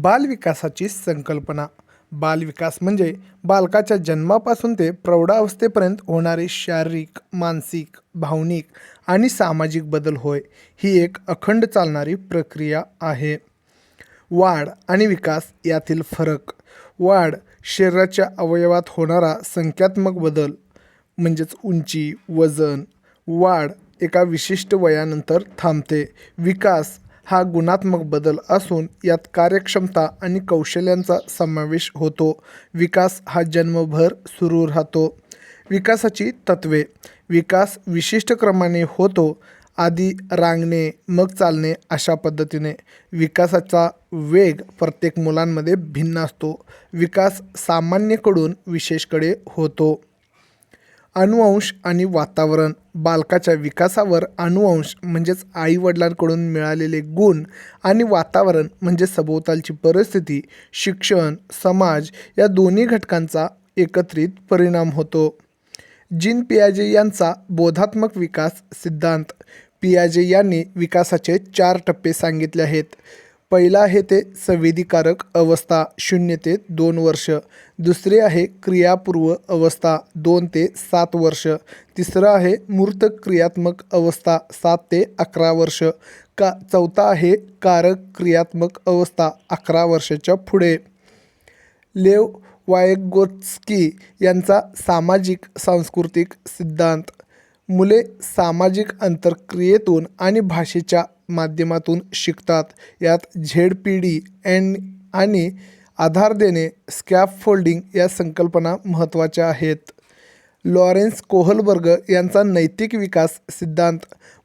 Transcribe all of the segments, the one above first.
बालविकासाची संकल्पना. बालविकास म्हणजे बालकाच्या जन्मापासून ते प्रौढावस्थेपर्यंत होणारे शारीरिक, मानसिक, भावनिक आणि सामाजिक बदल होय. ही एक अखंड चालणारी प्रक्रिया आहे. वाढ आणि विकास यातील फरक. वाढ शरीराच्या अवयवात होणारा संख्यात्मक बदल म्हणजेच उंची, वजन. वाढ एका विशिष्ट वयानंतर थांबते. विकास हा गुणात्मक बदल असून यात कार्यक्षमता आणि कौशल्यांचा समावेश होतो. विकास हा जन्मभर सुरू राहतो. विकासाची तत्त्वे. विकास विशिष्ट क्रमाने होतो. आधी रांगणे, मग चालणे अशा पद्धतीने. विकासाचा वेग प्रत्येक मुलांमध्ये भिन्न असतो. विकास सामान्यकडून विशेषकडे होतो. अनुवंश आणि वातावरण. बालकाच्या विकासावर अनुवंश म्हणजेच आईवडिलांकडून मिळालेले गुण आणि वातावरण म्हणजे सभोवतालची परिस्थिती, शिक्षण, समाज या दोन्ही घटकांचा एकत्रित परिणाम होतो. जीन पियाजे यांचा बोधात्मक विकास सिद्धांत. पियाजे यांनी विकासाचे 4 टप्पे सांगितले आहेत. पहिला आहे ते संवेदीकारक अवस्था 0 ते 2 वर्ष. दुसरे आहे क्रियापूर्व अवस्था 2 ते 7 वर्ष. तिसरं आहे मूर्त क्रियात्मक अवस्था 7 ते 11 वर्ष. चौथा आहे कारक क्रियात्मक अवस्था 11 वर्षाच्या पुढे. लेव वायगोत्स्की यांचा सामाजिक सांस्कृतिक सिद्धांत. मुले सामाजिक अंतर्क्रियेतून आणि भाषेच्या माध्यमातून शिकतात. यात ZPD आणि आधार देणे, स्कॅफोल्डिंग या संकल्पना महत्त्वाच्या आहेत. लॉरेन्स कोहलबर्ग यांचा नैतिक विकास सिद्धांत.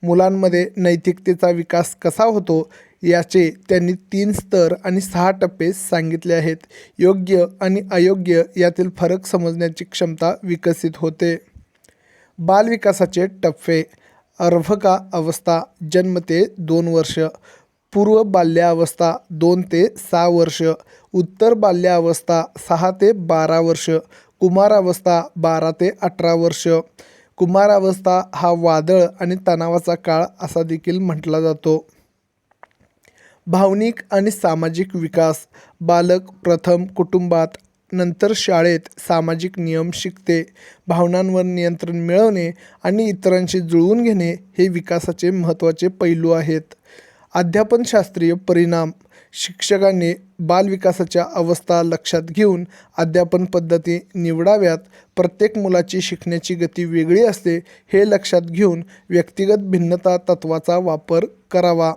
मुलांमध्ये नैतिकतेचा विकास कसा होतो याचे त्यांनी 3 स्तर आणि 6 टप्पे सांगितले आहेत. योग्य आणि अयोग्य यातील फरक समजण्याची क्षमता विकसित होते. बालविकासाचे टप्पे. अर्भका अवस्था जन्म ते 2 वर्ष. पूर्व बाल्यावस्था 2 ते 6 वर्ष. उत्तर बाल्यावस्था 6 ते 12 वर्ष. कुमारावस्था 12 ते 18 वर्ष. कुमारावस्था हा वादळ आणि तणावाचा काळ असा देखील म्हटला जातो. भावनिक आणि सामाजिक विकास. बालक प्रथम कुटुंबात, नंतर शाळेत सामाजिक नियम शिकते. भावनांवर नियंत्रण मिळवणे आणि इतरांशी जुळवून घेणे हे विकासाचे महत्त्वाचे पैलू आहेत. अध्यापनशास्त्रीय परिणाम. शिक्षकांनी बालविकासाच्या अवस्था लक्षात घेऊन अध्यापन पद्धती निवडाव्यात. प्रत्येक मुलाची शिकण्याची गती वेगळी असते हे लक्षात घेऊन व्यक्तिगत भिन्नता तत्त्वाचा वापर करावा.